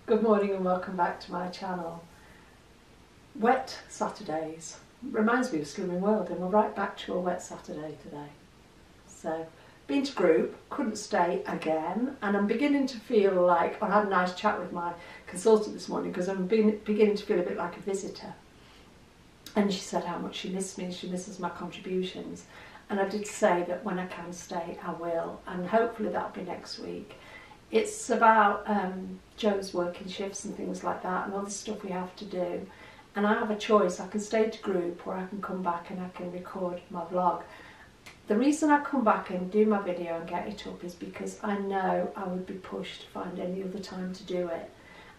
Good morning and welcome back to my channel. Wet Saturdays reminds me of Slimming World, and we're right back to a wet Saturday today. So, been to group, couldn't stay again, and I'm beginning to feel like, I had a nice chat with my consultant this morning because I'm beginning to feel a bit like a visitor. And she said how much she missed me, she misses my contributions. And I did say that when I can stay, I will, and hopefully that'll be next week. It's about Joe's working shifts and things like that and all the stuff we have to do. And I have a choice. I can stay to group or I can come back and I can record my vlog. The reason I come back and do my video and get it up is because I know I would be pushed to find any other time to do it.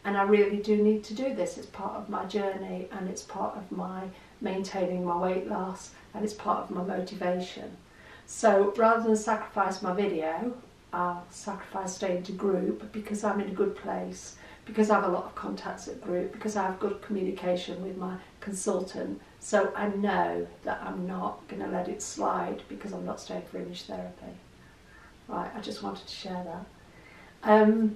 And I really do need to do this. It's part of my journey and it's part of my maintaining my weight loss and it's part of my motivation. So rather than sacrifice my video, I'll sacrifice staying to group because I'm in a good place, because I have a lot of contacts at group, because I have good communication with my consultant. So I know that I'm not going to let it slide because I'm not staying for image therapy. Right, I just wanted to share that.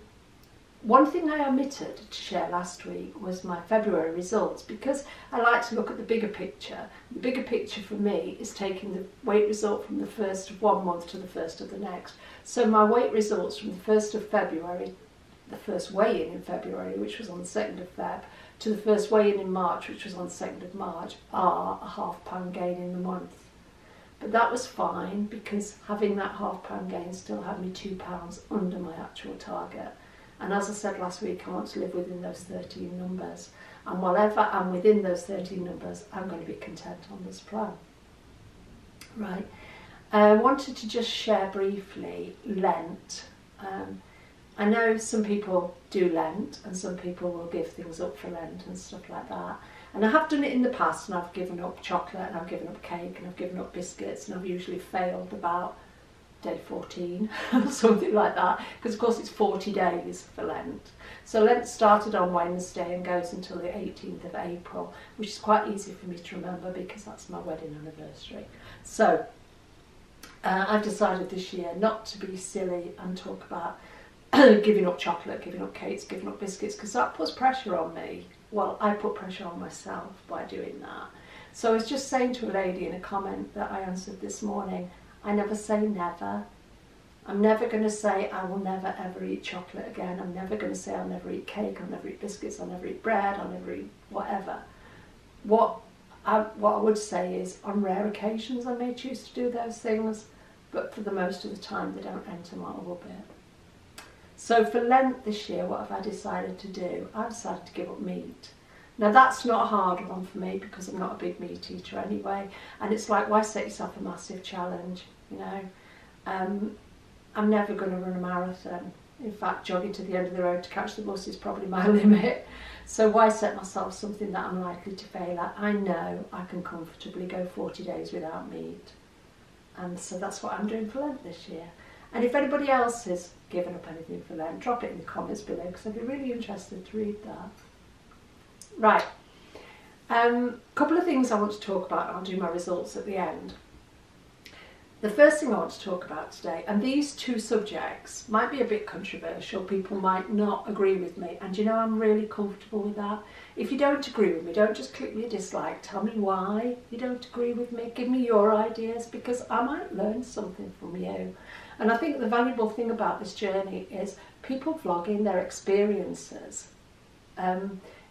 One thing I omitted to share last week was my February results, because I like to look at the bigger picture. The bigger picture for me is taking the weight result from the first of one month to the first of the next. So my weight results from the 1st of February, the first weigh-in in February, which was on the 2nd of Feb, to the first weigh-in in March, which was on the 2nd of March, are a £0.5 gain in the month. But that was fine because having that £0.5 gain still had me £2 under my actual target. And as I said last week, I want to live within those 13 numbers. And whatever I'm within those 13 numbers, I'm going to be content on this plan. Right. I wanted to just share briefly Lent. I know some people do Lent and some people will give things up for Lent and stuff like that. And I have done it in the past, and I've given up chocolate and I've given up cake and I've given up biscuits, and I've usually failed about day 14 or something like that, because of course it's 40 days for Lent. So Lent started on Wednesday and goes until the 18th of April, which is quite easy for me to remember because that's my wedding anniversary. So I've decided this year not to be silly and talk about giving up chocolate, giving up cakes, giving up biscuits, because that puts pressure on me. Well, I put pressure on myself by doing that. So I was just saying to a lady in a comment that I answered this morning, I never say never. I'm never going to say I will never ever eat chocolate again. I'm never going to say I'll never eat cake, I'll never eat biscuits, I'll never eat bread, I'll never eat whatever. What I would say is on rare occasions I may choose to do those things, but for the most of the time they don't enter my orbit. So for Lent this year, what have I decided to do? I've decided to give up meat. Now that's not a hard one for me because I'm not a big meat eater anyway, and it's like, why set yourself a massive challenge, you know? I'm never going to run a marathon. In fact, jogging to the end of the road to catch the bus is probably my limit. So why set myself something that I'm likely to fail at? I know I can comfortably go 40 days without meat. And so that's what I'm doing for Lent this year. And if anybody else has given up anything for Lent, drop it in the comments below because I'd be really interested to read that. Right, couple of things I want to talk about. I'll do my results at the end. The first thing I want to talk about today, and these two subjects might be a bit controversial, people might not agree with me, and you know I'm really comfortable with that. If you don't agree with me, don't just click me a dislike, tell me why you don't agree with me, give me your ideas, because I might learn something from you. And I think the valuable thing about this journey is people vlogging their experiences.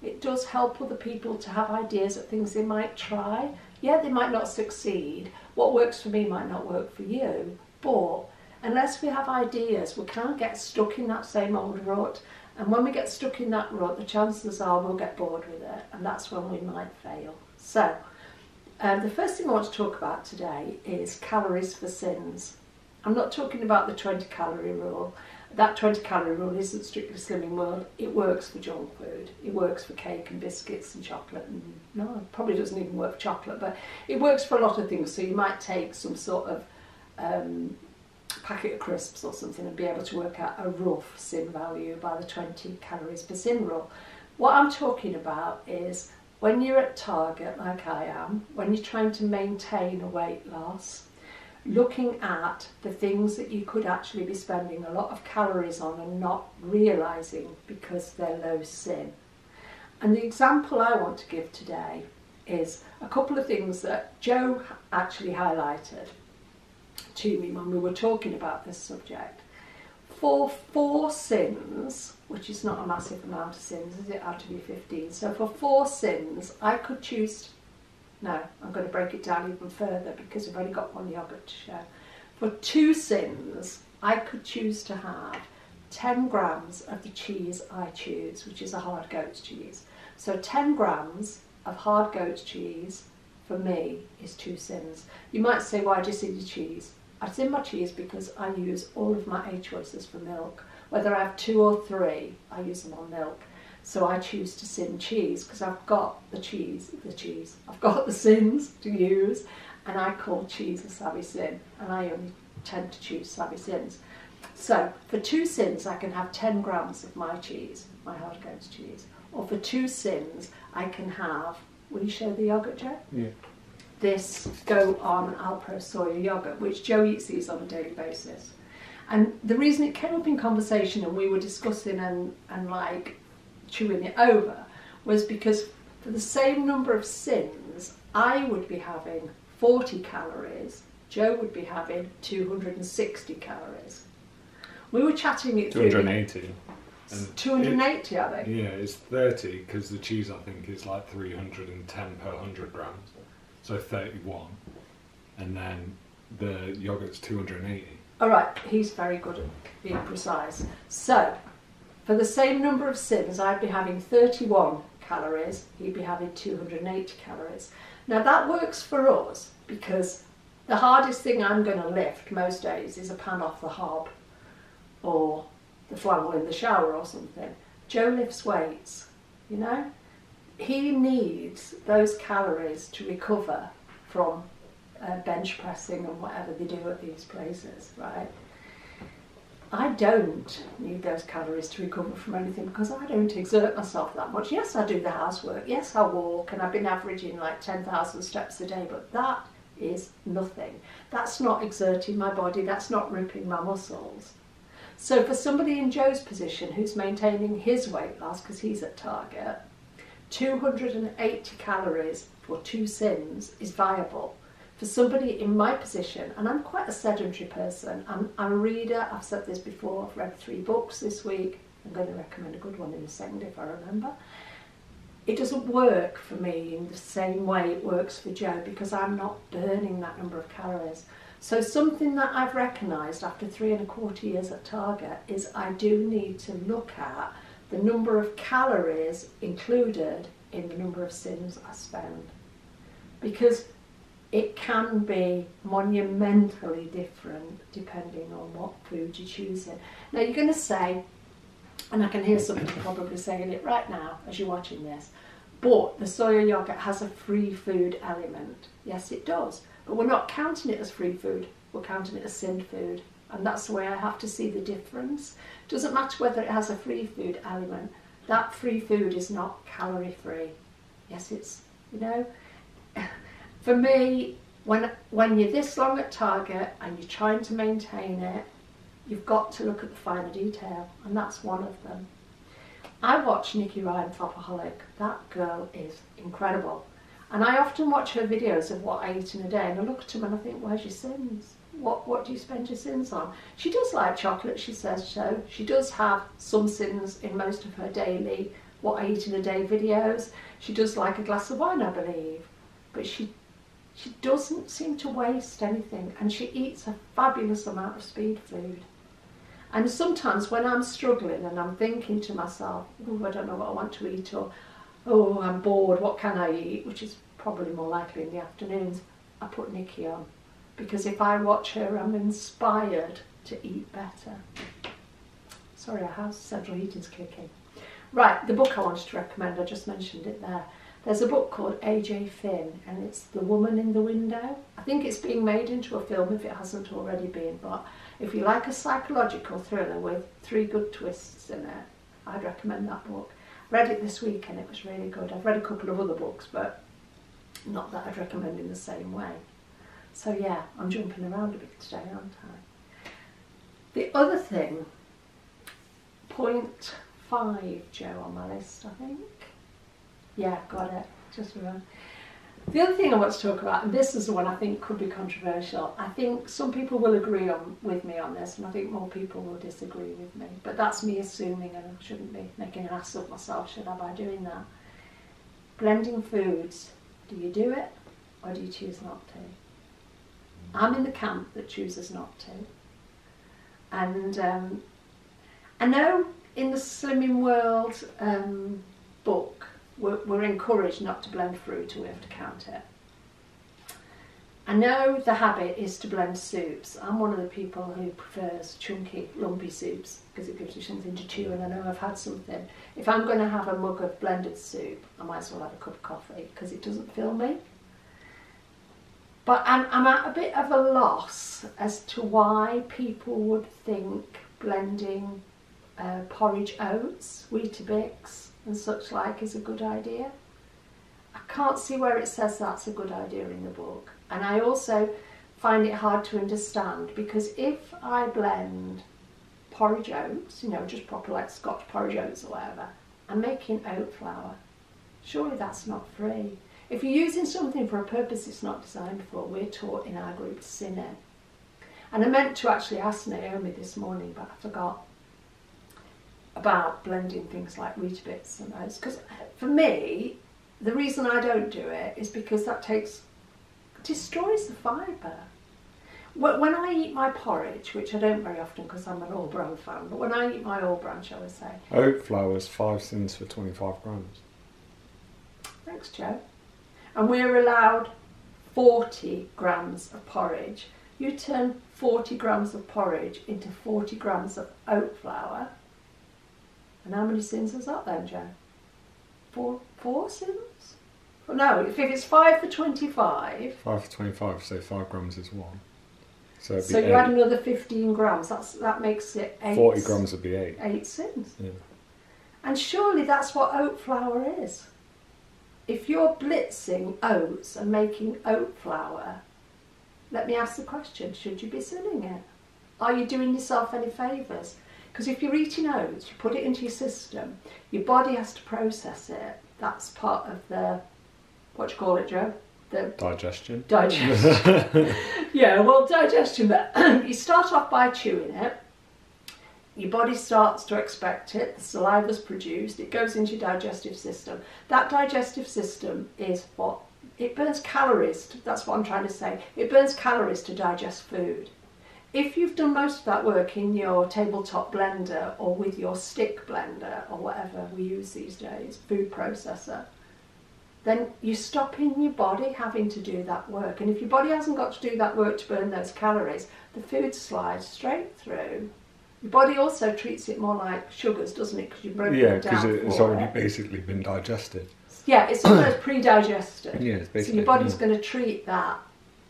It does help other people to have ideas of things they might try. Yeah, they might not succeed. What works for me might not work for you. But unless we have ideas, we can't get stuck in that same old rut. And when we get stuck in that rut, the chances are we'll get bored with it. And that's when we might fail. So, the first thing I want to talk about today is calories for sins. I'm not talking about the 20-calorie rule. That 20-calorie rule isn't strictly Slimming World. It works for junk food. It works for cake and biscuits and chocolate. And no, it probably doesn't even work for chocolate, but it works for a lot of things. So you might take some sort of packet of crisps or something and be able to work out a rough sin value by the 20 calories per sin rule. What I'm talking about is when you're at target, like I am, when you're trying to maintain a weight loss, looking at the things that you could actually be spending a lot of calories on and not realising because they're low sin. And the example I want to give today is a couple of things that Joe actually highlighted to me when we were talking about this subject. For 4 sins, which is not a massive amount of sins, is it, out of your 15? So for 4 sins, I could choose. No, I'm going to break it down even further because I've only got one yoghurt to show. For 2 sins, I could choose to have 10 grams of the cheese I choose, which is a hard goat's cheese. So 10 grams of hard goat's cheese for me is 2 sins. You might say, why do you sin your cheese? I sin my cheese because I use all of my A choices for milk. Whether I have 2 or 3, I use them on milk. So I choose to sin cheese because I've got the cheese, I've got the sins to use, and I call cheese a savvy sin, and I only tend to choose savvy sins. So for 2 sins, I can have 10 grams of my cheese, my hard goat's cheese. Or for 2 sins, I can have, will you show the yoghurt, Joe? Yeah. This Go On Alpro Soya yogurt, which Joe eats these on a daily basis. And the reason it came up in conversation and we were discussing and like chewing it over was because for the same number of sins, I would be having 40 calories, Joe would be having 260 calories. We were chatting it through. 280. 280, are they? Yeah, it's 30 because the cheese I think is like 310 per 100 grams, so 31, and then the yogurt's 280. All right, he's very good at being precise. So, for the same number of sins, I'd be having 31 calories, he'd be having 280 calories. Now that works for us because the hardest thing I'm going to lift most days is a pan off the hob or the flannel in the shower or something. Joe lifts weights, you know? He needs those calories to recover from bench pressing and whatever they do at these places, right? I don't need those calories to recover from anything because I don't exert myself that much. Yes, I do the housework. Yes, I walk, and I've been averaging like 10,000 steps a day, but that is nothing. That's not exerting my body. That's not ripping my muscles. So for somebody in Joe's position who's maintaining his weight loss because he's at target, 280 calories for 2 sins is viable. For somebody in my position, and I'm quite a sedentary person, I'm a reader, I've said this before, I've read 3 books this week, I'm going to recommend a good one in a second if I remember. It doesn't work for me in the same way it works for Joe because I'm not burning that number of calories. So something that I've recognised after 3¼ years at Target is I do need to look at the number of calories included in the number of sins I spend. Because it can be monumentally different depending on what food you're choosing. Now you're going to say, and I can hear somebody probably saying it right now as you're watching this, but the soya yogurt has a free food element. Yes, it does. But we're not counting it as free food, we're counting it as sin food. And that's the way I have to see the difference. It doesn't matter whether it has a free food element. That free food is not calorie free. Yes, it's, you know, for me, when you're this long at Target and you're trying to maintain it, you've got to look at the finer detail, and that's one of them. I watch Nikki Ryan Flopaholic. That girl is incredible. And I often watch her videos of what I eat in a day, and I look at them and I think, where's your sins? What do you spend your sins on? She does like chocolate, she says so. She does have some sins in most of her daily what I eat in a day videos. She does like a glass of wine, I believe. But she doesn't seem to waste anything, and she eats a fabulous amount of speed food. And sometimes when I'm struggling and I'm thinking to myself, oh, I don't know what I want to eat, or oh, I'm bored, what can I eat, which is probably more likely in the afternoons, I put Nikki on. Because if I watch her, I'm inspired to eat better. Sorry, our house central heating's kicking. Right, the book I wanted to recommend, I just mentioned it there. There's a book called A.J. Finn, and it's The Woman in the Window. I think it's being made into a film if it hasn't already been, but if you like a psychological thriller with 3 good twists in it, I'd recommend that book. I read it this week and it was really good. I've read a couple of other books, but not that I'd recommend in the same way. So yeah, I'm jumping around a bit today, aren't I? The other thing, 0.5, Joe, on my list, I think. Yeah, got it. Just remember. The other thing I want to talk about, and this is the one I think could be controversial. I think some people will agree with me on this, and I think more people will disagree with me. But that's me assuming, and I shouldn't be making an ass of myself, should I, by doing that. Blending foods, do you do it, or do you choose not to? I'm in the camp that chooses not to. And I know in the Slimming World book, we're encouraged not to blend fruit, or we have to count it. I know the habit is to blend soups. I'm one of the people who prefers chunky, lumpy soups because it gives you something to chew, and I know I've had something. If I'm going to have a mug of blended soup, I might as well have a cup of coffee because it doesn't fill me. But I'm at a bit of a loss as to why people would think blending porridge oats, Weetabix and such like is a good idea. I can't see where it says that's a good idea in the book. And I also find it hard to understand, because if I blend porridge oats, you know, just proper like Scotch porridge oats or whatever, I'm making oat flour. Surely that's not free. If you're using something for a purpose it's not designed for, we're taught in our group to sin it. And I meant to actually ask Naomi this morning, but I forgot about blending things like Weetabix and those. Because for me, the reason I don't do it is because that destroys the fibre. When I eat my porridge, which I don't very often because I'm an all-bran fan, but when I eat my all-bran, shall I say. Oat flour is 5 cents for 25 grams. Thanks, Joe. And we're allowed 40 grams of porridge. You turn 40 grams of porridge into 40 grams of oat flour. And how many sins is that then, Joe? Four sins? Well, no, if it's 5 for 25. 5 for 25, so 5 grams is 1. So you add another 15 grams, that makes it 8. 40 grams would be 8. 8 sins. Yeah. And surely that's what oat flour is. If you're blitzing oats and making oat flour, let me ask the question, should you be sinning it? Are you doing yourself any favours? Because if you're eating oats, you put it into your system, your body has to process it. That's part of the, what do you call it, Joe? The digestion. Digestion. Yeah, well, digestion, but you start off by chewing it. Your body starts to expect it, the saliva's produced, it goes into your digestive system. That digestive system is what, it burns calories, that's what I'm trying to say. It burns calories to digest food. If you've done most of that work in your tabletop blender or with your stick blender or whatever we use these days, food processor, then you're stopping your body having to do that work. And if your body hasn't got to do that work to burn those calories, the food slides straight through. Your body also treats it more like sugars, doesn't it? Because you've broken it down. Yeah, because it's already basically been digested. Yeah, it's almost pre-digested. Yeah, it's basically. So your body's going to treat that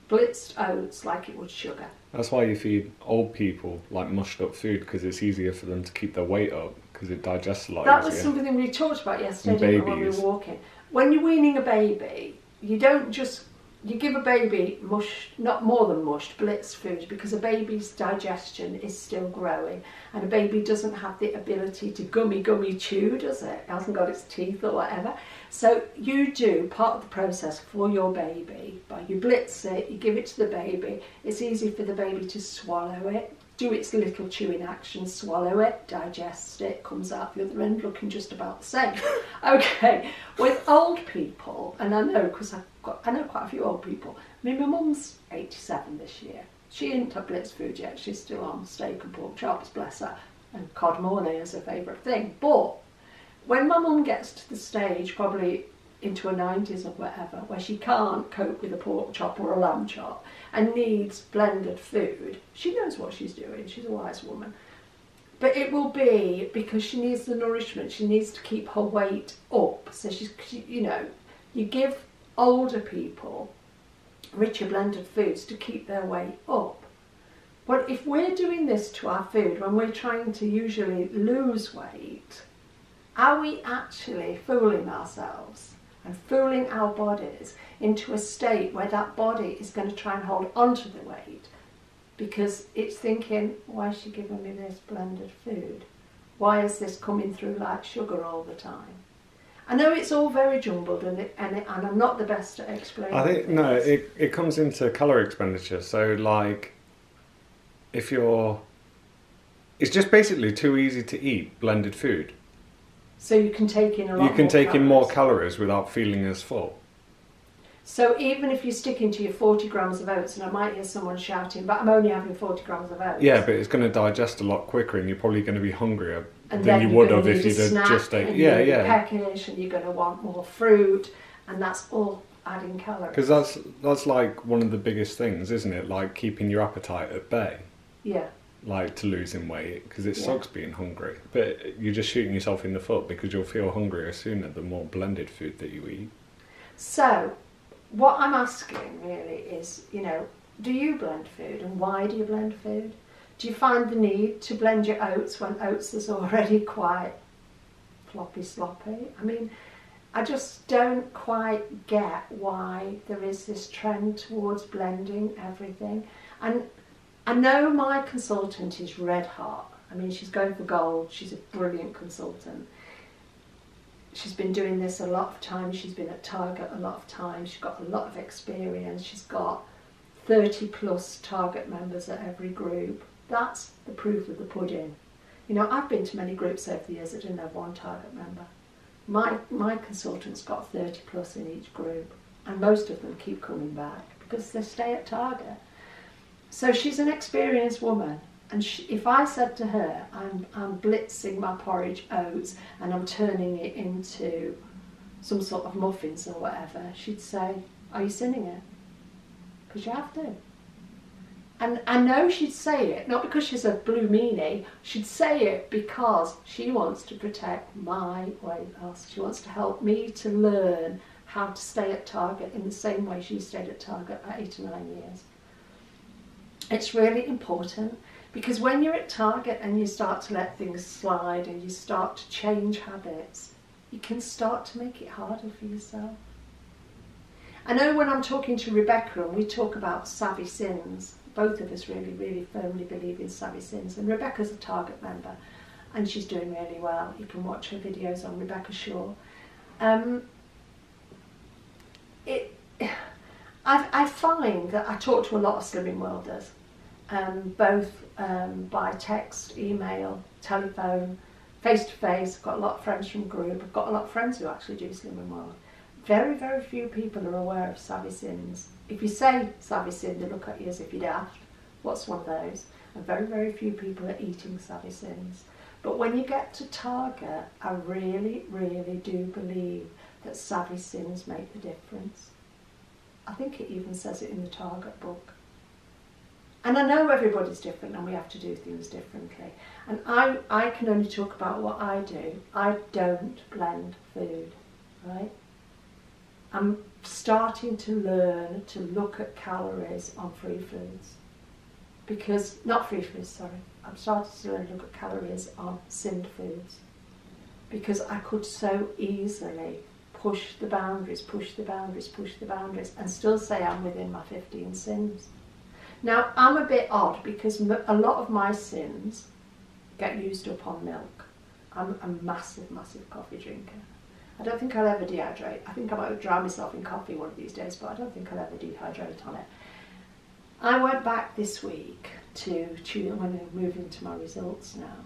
blitzed oats like it would sugar. That's why you feed old people like mushed up food, because it's easier for them to keep their weight up because it digests a lot easier. That was something we talked about yesterday when we were walking. When you're weaning a baby, you don't just, you give a baby mush, not more than mushed, blitzed food, because a baby's digestion is still growing, and a baby doesn't have the ability to gummy chew, does it? It hasn't got its teeth or whatever. So you do part of the process for your baby, by you blitz it, you give it to the baby, it's easy for the baby to swallow it, do its little chewing action, swallow it, digest it, comes out the other end looking just about the same. Okay, with old people, and I know because I know quite a few old people. I mean, my mum's 87 this year. She didn't have blitz food yet. She's still on steak and pork chops, bless her, and cod mornay is her favourite thing. But when my mum gets to the stage, probably into her 90s or whatever, where she can't cope with a pork chop or a lamb chop and needs blended food, she knows what she's doing. She's a wise woman. But it will be because she needs the nourishment. She needs to keep her weight up. So you know, you give older people richer blended foods to keep their weight up. But if we're doing this to our food when we're trying to usually lose weight, are we actually fooling ourselves? and fooling our bodies into a state where that body is going to try and hold onto the weight because it's thinking, why is she giving me this blended food? Why is this coming through like sugar all the time? I know it's all very jumbled and I'm not the best at explaining I think, things. no, it comes into calorie expenditure. So, like, if you're... It's just basically too easy to eat blended food. So you can take in a lot more You can take in more calories. calories without feeling as full. So even if you're sticking to your 40 grams of oats, and I might hear someone shouting, but I'm only having 40 grams of oats. Yeah, but it's going to digest a lot quicker and you're probably going to be hungrier and than then you would you're have gonna if need you'd a have snack, just ate. and Yeah, you're yeah. peckish, and you're going to want more fruit, and that's all adding calories. Because that's like one of the biggest things, isn't it? Like keeping your appetite at bay. Yeah. Like to losing weight, because it Yeah. sucks being hungry. But you're just shooting yourself in the foot because you'll feel hungrier sooner the more blended food that you eat. So what I'm asking really is, you know, do you blend food, and why do you blend food? Do you find the need to blend your oats when oats is already quite floppy sloppy? I mean, I just don't quite get why there is this trend towards blending everything. And I know my consultant is red hot. I mean, she's going for gold. She's a brilliant consultant. She's been doing this a lot of times. She's been at Target a lot of times. She's got a lot of experience. She's got 30 plus Target members at every group. That's the proof of the pudding. You know, I've been to many groups over the years that didn't have one Target member. My consultant's got 30 plus in each group, and most of them keep coming back because they stay at Target. So she's an experienced woman, and if I said to her, I'm blitzing my porridge oats and I'm turning it into some sort of muffins or whatever, she'd say, are you sinning it? Because you have to. And I know she'd say it, not because she's a blue meanie, she'd say it because she wants to protect my weight loss. She wants to help me to learn how to stay at Target in the same way she stayed at Target at 8 or 9 years. It's really important because when you're at Target and you start to let things slide and you start to change habits, you can start to make it harder for yourself. I know when I'm talking to Rebecca and we talk about savvy sins, both of us really, really firmly believe in savvy sins, and Rebecca's a Target member and she's doing really well. You can watch her videos on Rebecca Shaw. I find that I talk to a lot of Slimming Worlders, both by text, email, telephone, face-to-face. I've got a lot of friends from group. I've got a lot of friends who actually do Slimming World. Very, very few people are aware of savvy sins. If you say savvy sin, they look at you as if you're daft. What's one of those? And very, very few people are eating savvy sins. But when you get to Target, I really, really do believe that savvy sins make the difference. I think it even says it in the Target book. And I know everybody's different and we have to do things differently. And I can only talk about what I do. I don't blend food, right? I'm starting to learn to look at calories on free foods. Because, not free foods, sorry. I'm starting to learn to look at calories on sinned foods. Because I could so easily push the boundaries, and still say I'm within my 15 sins. Now, I'm a bit odd because a lot of my sins get used up on milk. I'm a massive, massive coffee drinker. I don't think I'll ever dehydrate. I think I might drown myself in coffee one of these days, but I don't think I'll ever dehydrate on it. I went back this week to choose when I move into my results now.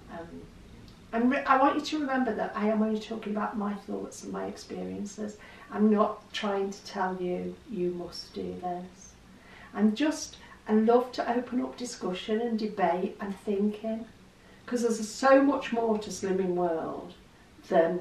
And I want you to remember that I am only talking about my thoughts and my experiences. I'm not trying to tell you, you must do this. I love to open up discussion and debate and thinking, because there's so much more to Slimming World than,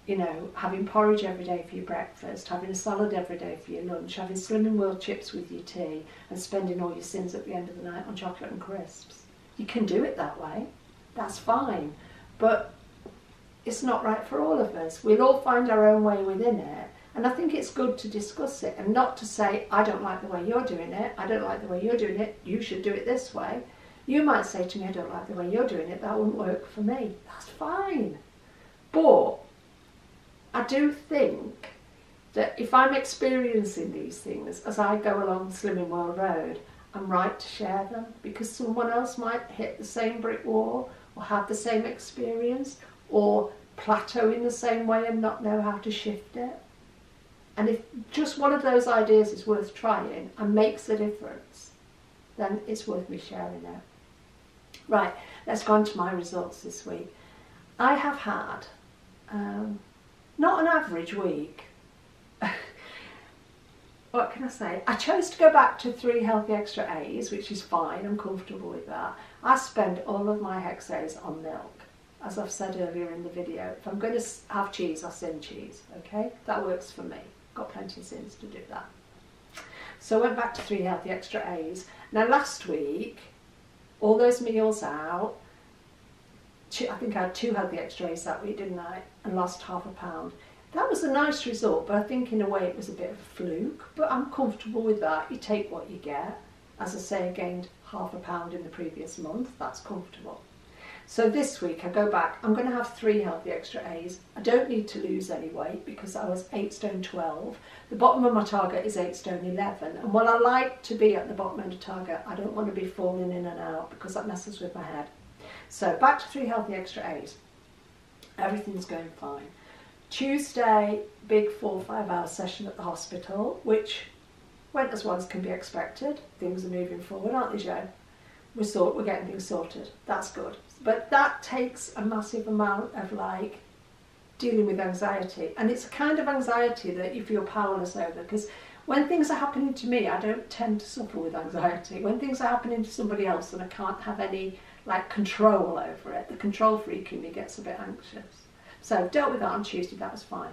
you know, having porridge every day for your breakfast, having a salad every day for your lunch, having Slimming World chips with your tea, and spending all your sins at the end of the night on chocolate and crisps. You can do it that way, that's fine, but it's not right for all of us. We'll all find our own way within it, and I think it's good to discuss it and not to say, I don't like the way you're doing it, I don't like the way you're doing it, you should do it this way. You might say to me, I don't like the way you're doing it, that wouldn't work for me. That's fine. But I do think that if I'm experiencing these things as I go along Slimming World Road, I'm right to share them, because someone else might hit the same brick wall or have the same experience or plateau in the same way and not know how to shift it. And if just one of those ideas is worth trying and makes a difference, then it's worth me sharing it. Right, let's go on to my results this week. I have had not an average week. What can I say? I chose to go back to 3 healthy extra A's, which is fine, I'm comfortable with that. I spend all of my Hex-A's on milk, as I've said earlier in the video. If I'm going to have cheese, I'll sin cheese, okay? That works for me. Got plenty of sins to do that. So I went back to 3 healthy extra A's. Now last week, all those meals out, I think I had 2 healthy extra A's that week, didn't I? And lost half a pound. That was a nice result, but I think in a way it was a bit of a fluke. But I'm comfortable with that. You take what you get. As I say, I gained half a pound in the previous month. That's comfortable. So this week I go back. I'm going to have 3 healthy extra A's. I don't need to lose any weight because I was 8 stone 12. The bottom of my target is 8 stone 11. And while I like to be at the bottom end of target, I don't want to be falling in and out because that messes with my head. So back to 3 healthy extra A's. Everything's going fine. Tuesday, big 4 or 5 hour session at the hospital, which went as well as can be expected. Things are moving forward, aren't they, Jo? We're getting things sorted. That's good. But that takes a massive amount of like dealing with anxiety. And it's a kind of anxiety that you feel powerless over, because when things are happening to me, I don't tend to suffer with anxiety. When things are happening to somebody else and I can't have any like control over it, the control freak in me gets a bit anxious. So I've dealt with that on Tuesday, that was fine.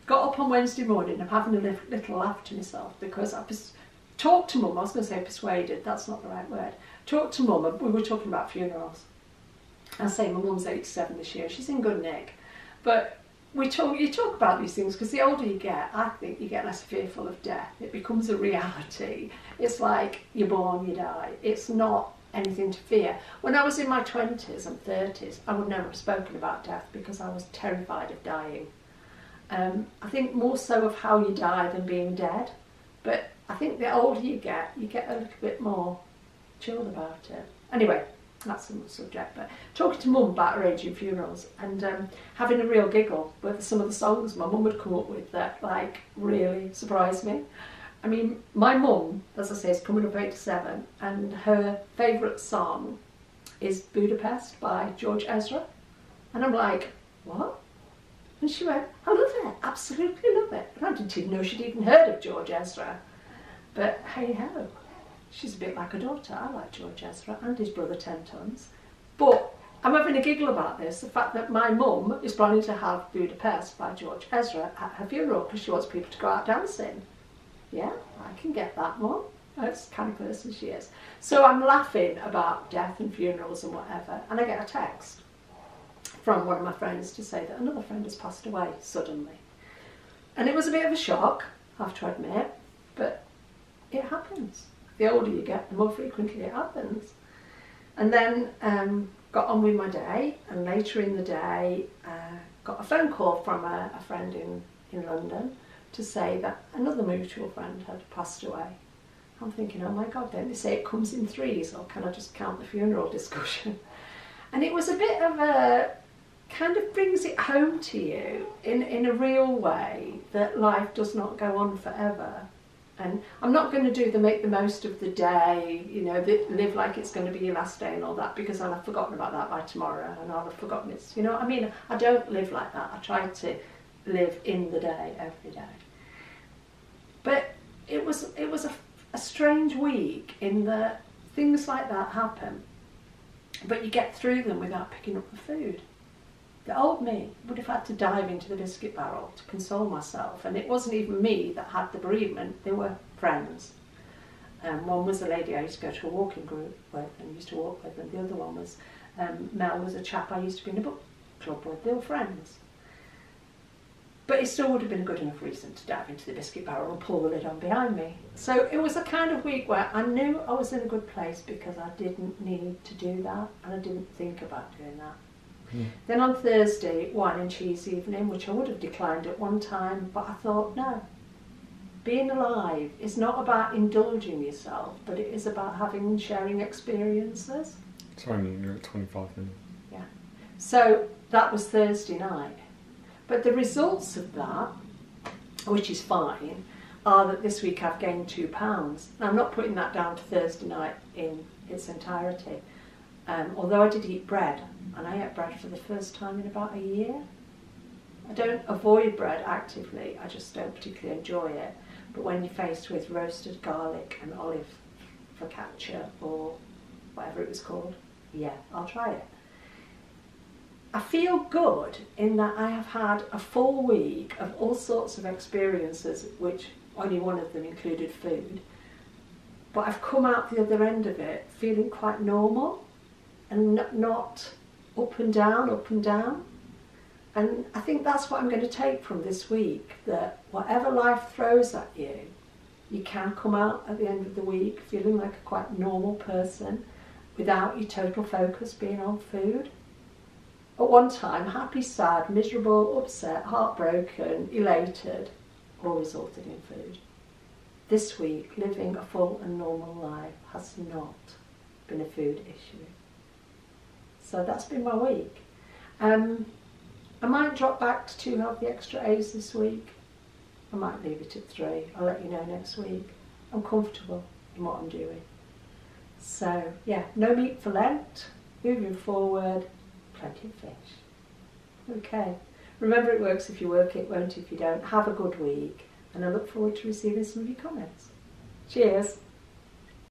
Got up on Wednesday morning, I'm having a little laugh to myself because I talked to Mum, I was going to say persuaded, that's not the right word. Talked to Mum, we were talking about funerals. I say my mum's 87 this year, she's in good nick. But you talk about these things because the older you get, I think you get less fearful of death. It becomes a reality. It's like you're born, you die. It's not anything to fear. When I was in my 20s and 30s, I would never have spoken about death because I was terrified of dying. I think more so of how you die than being dead. But I think the older you get a little bit more chilled about it. Anyway, that's another subject. But talking to Mum about arranging funerals and having a real giggle with some of the songs my mum would come up with that like really surprised me. I mean, my mum, as I say, is coming up 87, and her favourite song is Budapest by George Ezra. And I'm like, what? And she went, I love it, absolutely love it. And I didn't even know she'd even heard of George Ezra. But hey ho, she's a bit like a daughter. I like George Ezra and his brother 10 Tons. But I'm having a giggle about this, the fact that my mum is planning to have Budapest by George Ezra at her funeral because she wants people to go out dancing. Yeah, I can get that, Mum. That's the kind of person she is. So I'm laughing about death and funerals and whatever, and I get a text from one of my friends to say that another friend has passed away suddenly. And it was a bit of a shock, I have to admit, but it happens. The older you get, the more frequently it happens. And then got on with my day, and later in the day got a phone call from a friend in London to say that another mutual friend had passed away. I'm thinking, oh my God, don't they say it comes in threes, or can I just count the funeral discussion? And it was a bit of a, kind of brings it home to you in a real way that life does not go on forever. And I'm not going to do the make the most of the day, you know, live like it's going to be your last day and all that, because I'll have forgotten about that by tomorrow and I'll have forgotten it. You know what I mean? I don't live like that. I try to live in the day, every day. But it was a strange week in that things like that happen, but you get through them without picking up the food. The old me would have had to dive into the biscuit barrel to console myself, and it wasn't even me that had the bereavement, they were friends. One was a lady I used to go to a walking group with and used to walk with, and the other one was, Mel was a chap I used to be in a book club with. They were friends. But it still would have been a good enough reason to dive into the biscuit barrel and pull the lid on behind me. So it was a kind of week where I knew I was in a good place because I didn't need to do that, and I didn't think about doing that. Then on Thursday, wine and cheese evening, which I would have declined at one time, but I thought, no. Being alive is not about indulging yourself, but it is about having and sharing experiences. Sorry, you're at 25 minutes. Yeah. So that was Thursday night. But the results of that, which is fine, are that this week I've gained 2 pounds. Now, I'm not putting that down to Thursday night in its entirety. Although I did eat bread, and I ate bread for the first time in about a year. I don't avoid bread actively, I just don't particularly enjoy it. But when you're faced with roasted garlic and olive focaccia or whatever it was called, yeah, I'll try it. I feel good in that I have had a full week of all sorts of experiences, which only one of them included food. But I've come out the other end of it feeling quite normal and not up and down, up and down. And I think that's what I'm going to take from this week, that whatever life throws at you, you can come out at the end of the week feeling like a quite normal person without your total focus being on food. At one time, happy, sad, miserable, upset, heartbroken, elated, all resulted in food. This week, living a full and normal life has not been a food issue. So that's been my week. I might drop back to 2 healthy extra A's this week. I might leave it at 3. I'll let you know next week. I'm comfortable in what I'm doing. So yeah, no meat for Lent. Moving forward, plenty of fish. Okay. Remember, it works if you work, it won't if you don't. Have a good week, and I look forward to receiving some of your comments. Cheers.